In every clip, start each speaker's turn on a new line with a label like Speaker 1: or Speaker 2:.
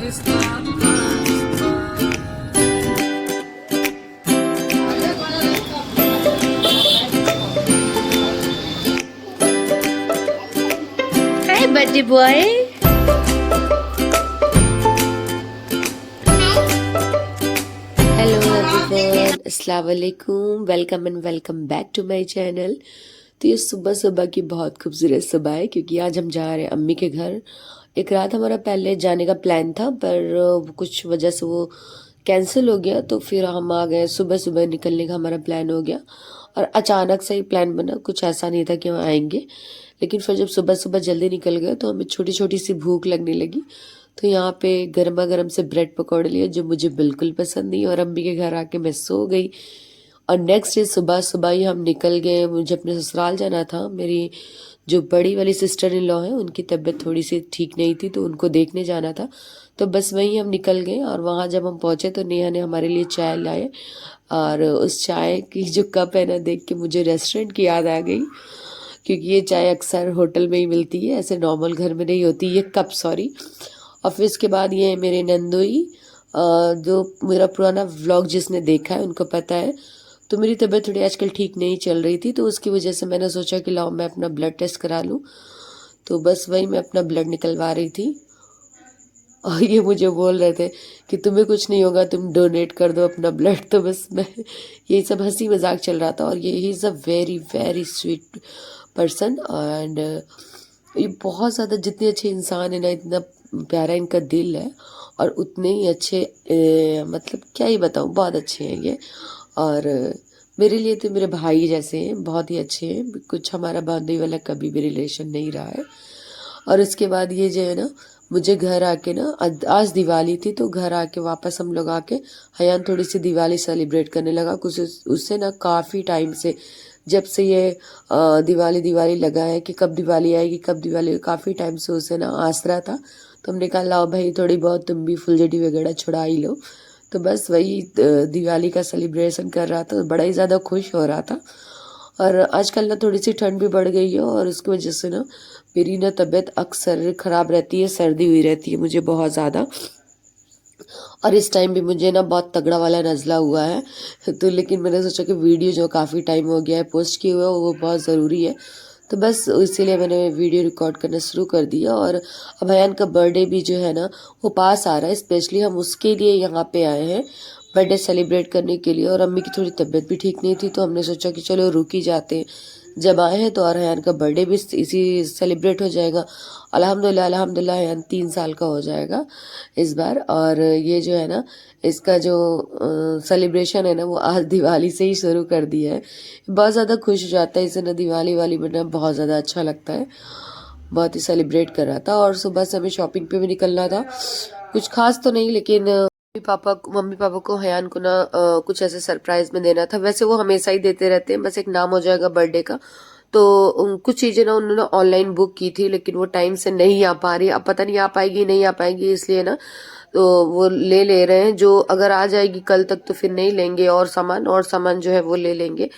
Speaker 1: Hi, buddy boy. Hello everyone, अस्सलाम वालेकुम, welcome and welcome back to my channel. तो ये सुबह सुबह की बहुत खूबसूरत सुबह है क्योंकि आज हम जा रहे हैं अम्मी के घर। एक रात हमारा पहले जाने का प्लान था पर कुछ वजह से वो कैंसिल हो गया, तो फिर हम आ गए। सुबह सुबह निकलने का हमारा प्लान हो गया और अचानक से ही प्लान बना, कुछ ऐसा नहीं था कि हम आएंगे। लेकिन फिर जब सुबह सुबह जल्दी निकल गए तो हमें छोटी छोटी सी भूख लगने लगी। तो यहाँ पे गर्मा गर्म से ब्रेड पकौड़े लिए जो मुझे बिल्कुल पसंद नहीं, और अम्मी के घर आके मैं सो गई। और नेक्स्ट डे सुबह सुबह ही हम निकल गए। मुझे अपने ससुराल जाना था। मेरी जो बड़ी वाली सिस्टर इन लॉ है उनकी तबीयत थोड़ी सी ठीक नहीं थी, तो उनको देखने जाना था। तो बस वहीं हम निकल गए और वहाँ जब हम पहुँचे तो नेहा ने हमारे लिए चाय लाए। और उस चाय की जो कप है ना, देख के मुझे रेस्टोरेंट की याद आ गई, क्योंकि ये चाय अक्सर होटल में ही मिलती है, ऐसे नॉर्मल घर में नहीं होती ये कप, सॉरी। और फिर इसके बाद ये मेरे नंदोई, जो मेरा पुराना व्लॉग जिसने देखा है उनको पता है। तो मेरी तबीयत थोड़ी आजकल ठीक नहीं चल रही थी, तो उसकी वजह से मैंने सोचा कि लाओ मैं अपना ब्लड टेस्ट करा लूँ। तो बस वही मैं अपना ब्लड निकलवा रही थी और ये मुझे बोल रहे थे कि तुम्हें कुछ नहीं होगा, तुम डोनेट कर दो अपना ब्लड। तो बस मैं, ये सब हंसी मजाक चल रहा था। और ये he is a very very sweet person and ये बहुत ज़्यादा, जितने अच्छे इंसान है ना, इतना प्यारा इनका दिल है और उतने ही अच्छे मतलब क्या ही बताऊँ, बहुत अच्छे हैं ये। और मेरे लिए तो मेरे भाई जैसे हैं, बहुत ही अच्छे हैं। कुछ हमारा बांधने वाला कभी भी रिलेशन नहीं रहा है। और उसके बाद ये जो है ना, मुझे घर आके ना, आज दिवाली थी तो घर आके वापस हम लोग आके हयान थोड़ी सी दिवाली सेलिब्रेट करने लगा। कुछ उससे ना काफ़ी टाइम से, जब से ये दिवाली दिवाली लगा है कि कब दिवाली आएगी कब दिवाली, काफ़ी टाइम से उसे ना आसरा था। तो हमने कहा लाओ भाई थोड़ी बहुत तुम भी फुलझड़ी वगैरह छुड़ा ही लो। तो बस वही दिवाली का सेलिब्रेशन कर रहा था, बड़ा ही ज़्यादा खुश हो रहा था। और आजकल ना थोड़ी सी ठंड भी बढ़ गई है और उसकी वजह से ना मेरी ना तबीयत अक्सर ख़राब रहती है, सर्दी हुई रहती है मुझे बहुत ज़्यादा। और इस टाइम भी मुझे ना बहुत तगड़ा वाला नज़ला हुआ है। तो लेकिन मैंने सोचा कि वीडियो जो काफ़ी टाइम हो गया है पोस्ट किए हुए वो बहुत ज़रूरी है, तो बस इसीलिए मैंने वीडियो रिकॉर्ड करना शुरू कर दिया। और अब अयान का बर्थडे भी जो है ना वो पास आ रहा है, स्पेशली हम उसके लिए यहाँ पे आए हैं बर्थडे सेलिब्रेट करने के लिए। और अम्मी की थोड़ी तबीयत भी ठीक नहीं थी तो हमने सोचा कि चलो रुक ही जाते हैं, जब आए हैं तो। और अयान का बर्थडे भी इसी सेलिब्रेट हो जाएगा। अल्हम्दुलिल्लाह अल्हम्दुलिल्लाह अयान 3 साल का हो जाएगा इस बार। और ये जो है ना, इसका जो सेलिब्रेशन है ना वो आज दिवाली से ही शुरू कर दिया है। बहुत ज़्यादा खुश हो जाता है इसे ना, दिवाली वाली बना बहुत ज़्यादा अच्छा लगता है। बहुत ही सेलिब्रेट कर रहा था। और सुबह से हमें शॉपिंग पे भी निकलना था, कुछ खास तो नहीं, लेकिन मम्मी पापा को हयान को ना कुछ ऐसे सरप्राइज में देना था। वैसे वो हमेशा ही देते रहते हैं, बस एक नाम हो जाएगा बर्थडे का। तो कुछ चीज़ें ना उन्होंने ऑनलाइन बुक की थी लेकिन वो टाइम से नहीं आ पा रही। अब पता नहीं आ पाएगी नहीं आ पाएगी, इसलिए ना तो वो ले रहे हैं। जो अगर आ जाएगी कल तक तो फिर नहीं लेंगे, और सामान जो है वो ले लेंगे।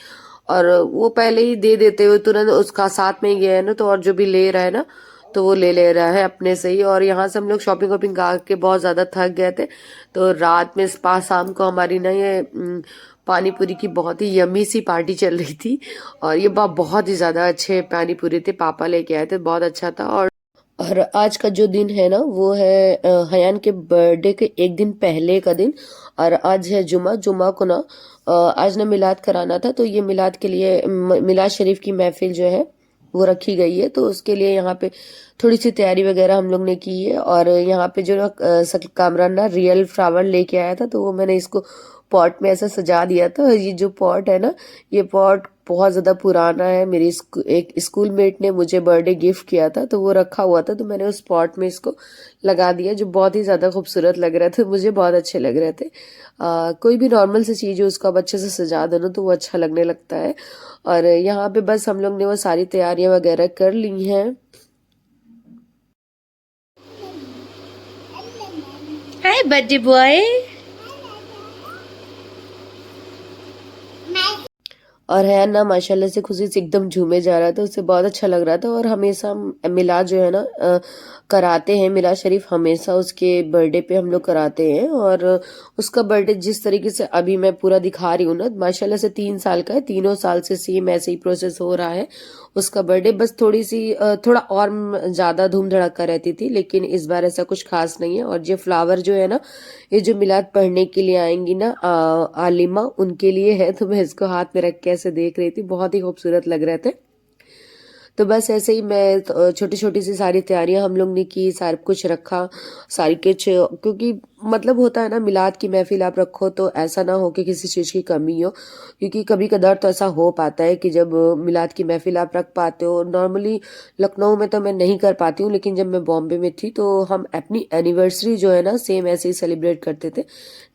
Speaker 1: और वो पहले ही दे देते हुए तुरंत उसका साथ में ही गया है ना, तो और जो भी ले रहा है ना तो वो ले रहा है अपने से ही। और यहाँ से हम लोग शॉपिंग वॉपिंग करके बहुत ज़्यादा थक गए थे। तो रात में स्पा शाम को हमारी ना ये पानी पूरी की बहुत ही यमी सी पार्टी चल रही थी। और ये बहुत ही ज़्यादा अच्छे पानी पूरी थे, पापा लेके आए थे, बहुत अच्छा था। और आज का जो दिन है ना वो है हयान के बर्थडे के एक दिन पहले का दिन। और आज है जुमा। जुमा को ना आज ना मिलाद कराना था, तो ये मिलाद के लिए मिलाद शरीफ की महफिल जो है वो रखी गई है। तो उसके लिए यहाँ पे थोड़ी सी तैयारी वगैरह हम लोग ने की है। और यहाँ पे जो ना कामरान ना रियल फ्लावर लेके आया था, तो वो मैंने इसको पॉट में ऐसा सजा दिया था। ये जो पॉट है ना, ये पॉट बहुत ज़्यादा पुराना है। मेरी एक स्कूल मेट ने मुझे बर्थडे गिफ्ट किया था, तो वो रखा हुआ था, तो मैंने उस पॉट में इसको लगा दिया, जो बहुत ही ज़्यादा खूबसूरत लग रहे थे, मुझे बहुत अच्छे लग रहे थे। कोई भी नॉर्मल सी चीज़ है उसको आप अच्छे से सजा दो ना तो वो अच्छा लगने लगता है। और यहाँ पे बस हम लोग ने वो सारी तैयारियां वगैरह कर ली हैं। हाय बर्थडे बॉय। और हयान ना माशाल्लाह से खुशी से एकदम झूमे जा रहा था, उसे बहुत अच्छा लग रहा था। और हमेशा मिलाद जो है ना कराते हैं, मिलाद शरीफ हमेशा उसके बर्थडे पे हम लोग कराते हैं। और उसका बर्थडे जिस तरीके से अभी मैं पूरा दिखा रही हूँ ना, माशाल्लाह से 3 साल का है, 3 साल से सेम ऐसे ही प्रोसेस हो रहा है उसका बर्थडे। बस थोड़ा और ज्यादा धूम धड़ाका रहती थी, लेकिन इस बार ऐसा कुछ खास नहीं है। और ये फ्लावर जो है ना, ये जो मिलाद पढ़ने के लिए आएंगी ना आलिमा, उनके लिए है। तो मैं इसको हाथ में रख के ऐसे देख रही थी, बहुत ही खूबसूरत लग रहे थे। तो बस ऐसे ही मैं छोटी छोटी सी सारी तैयारियां हम लोग ने की, सारा कुछ रखा, सारी कुछ, क्योंकि मतलब होता है ना मिलाद की महफिल आप रखो तो ऐसा ना हो कि किसी चीज की कमी हो। क्योंकि कभी कदार तो ऐसा हो पाता है कि जब मिलाद की महफिल आप रख पाते हो, नॉर्मली लखनऊ में तो मैं नहीं कर पाती हूँ, लेकिन जब मैं बॉम्बे में थी तो हम अपनी एनिवर्सरी जो है ना सेम ऐसे ही सेलिब्रेट करते थे,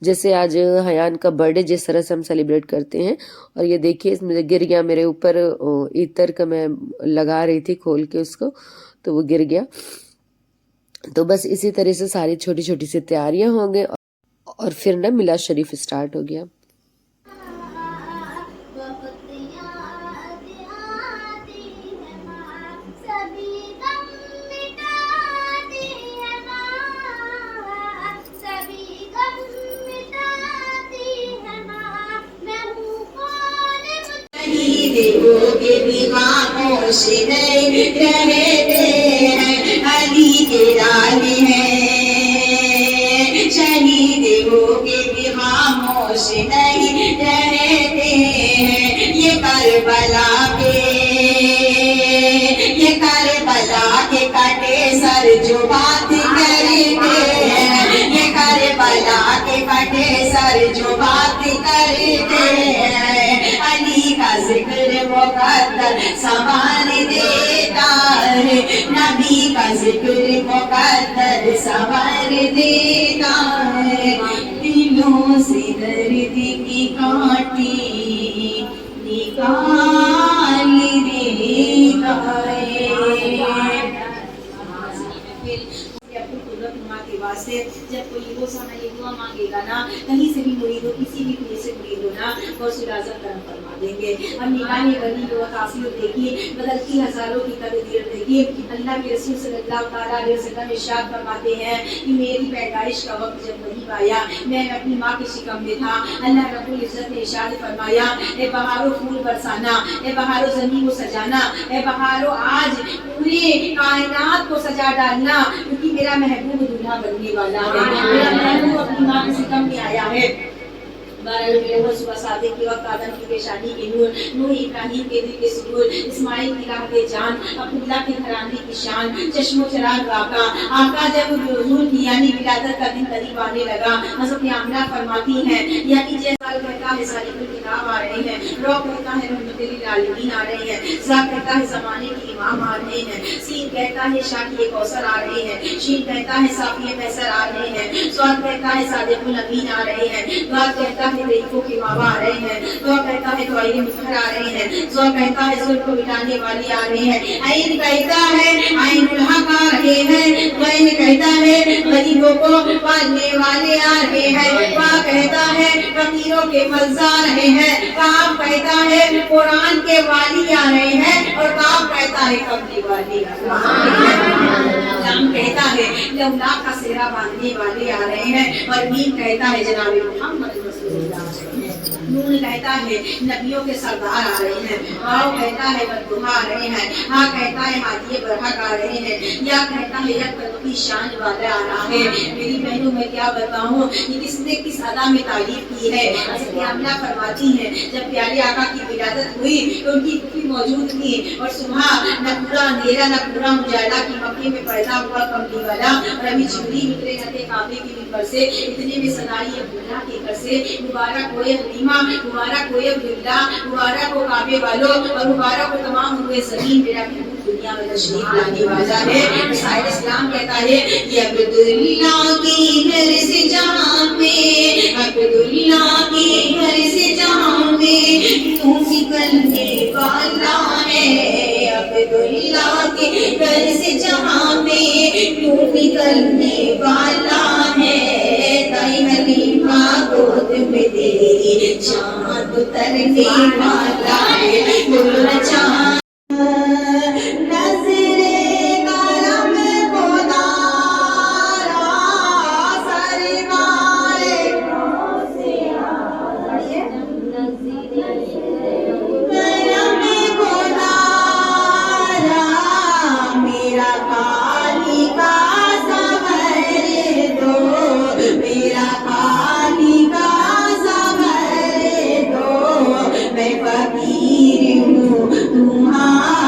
Speaker 1: जैसे आज हयान का बर्थडे जिस तरह से हम सेलिब्रेट करते हैं। और ये देखिए इसमें गिर गया मेरे ऊपर इत्र का, मैं लगा रही थी खोल के उसको, तो वो गिर गया। तो बस इसी तरह से सारी छोटी छोटी सी तैयारियां हो गई और फिर ना मिलाद शरीफ स्टार्ट हो गया।
Speaker 2: देखोगे खामोश नहीं रहते हैं, अली के लाल हैं। शहीद होके भी खामोश नहीं रहते हैं, ये करबला के काटे सर जो बात करते हैं, ये करबला के काटे सर जो बात करते हैं। अली का जिक्र मुकद्दर संवार देता है, नबी का जिक्र मुकद्दर संवार देता है। दिलों से दर्द की कांटी निकाल देता है। वास्ते जब कोई रोजाना ये दुआ मांगेगा ना, कहीं से भी मुरीद हो, किसी भी कोई से मुरीद हो ना, गौसुल आज़म करम फरमा देंगे। हम निगाहे वली व काफिर देखिए, बदलती हजारों की तकदीर देखिए। अल्लाह के रसूल सल्लल्लाहु अलैहि वसल्लम इरशाद फरमाते हैं कि मेरी पैदाइश का वक्त जब करीब आया, मैं अपनी माँ के शिकम में था, अल्लाह रब्बुल इज्जत ने इरशाद फरमाया, ए बहारो फूल बरसाना, ए बहारो जमीन को सजाना, ए बहारो आज पूरे कायनात को सजा डालना, क्योंकि मेरा महबूब दूल्हा बनने वाला है। मेरा महबूब अपनी माँ के सितम में आया है। सुबह सादिक के वक्त आदम की पेशानी के नूर, नूह इब्राहिम के दिल के सुरूर, इस्माइल की राह के जान, अब्दुल्ला के घराने की शान, चश्मो चराग आका। आका जब हुजूर की यानी विलादत का दिन करीब आने लगा, हज़रत आमिना फरमाती हैं, यानी जैसा कहता है सालिकुल किताब आ रहे हैं, रौ कहता है रहमतुल लिल आलमीन आ रहे हैं, ज़ा कहता है ज़माने के इमाम आ रहे हैं, सीन कहता है शाकी कौसर आ रहे हैं, शीन कहता है साफिए मैसर आ रहे हैं, स्वाद कहता है सादिकुल अमीन आ रहे हैं, वाद कहता है देखो के बाबा आ रहे हैं, तो कहता है तो आईने मुखर आ रहे हैं, जो कहता है जुल्म को मिटाने वाली आ रही है, आइन कहता है आइनुल हक आ रहे हैं, गैन कहता है गरीबों को पालने वाले आ रहे हैं, वा कहता है फकीरों के फलसा आ रहे हैं, काफ कहता है कुरान के वाली आ रहे हैं, और काफ कहता है कमली वाली आ रहे हैं, लाम कहता है लौला का सेहरा बांधने वाले आ रहे हैं, और मीम कहता है जनाब मोहम्मद नून कहता है नबियों के सरदार आ रहे हैं, वाव कहता है बददुआ आ रहे हैं, हाँ कहता है हादिये बरहक आ रहे हैं, या कहता है यक की शान वाला आ रहा है। मेरी बहनों मैं क्या बताऊं कि किसने किस अदा में तारीफ की है। हज़रत आमिना फरमाती हैं जब प्यारे आका की विलादत हुई तो उनकी फूफी मौजूद थी, और सुबह न पूरा अंधेरा न पूरा उजाला की मक्के में पैदा हुआ कमली वाला, और अभी जिब्रील निकले न थे काबे की मिंबर से, इतने में सदाई अब्दुल्ला के घर से मुबारक होए हलीमा, मुबारक होए अब्दुल्ला, मुबारक हो काबे वालों, और मुबारक हो तमाम हुए ज़मीन, मेरा दुनिया में तशरीफ लाने वाला है। साहिब इस्लाम कहता है कि अब्दुल्ला के घर से जहाँ पे, अब्दुल्ला के घर से जहाँ पे तू निकलने वाला है, अब्दुल्ला के घर से जहाँ पे तू निकलने वाला है, ताई हलीमा गोद में तेरी चाँद उतरने वाला है गुलचान नजरे करम खुदारा सरवाए करम खुदारा मेरा काली का संवर दो मेरा काली का संवर दो मैं फकीर हूँ तुम्हारा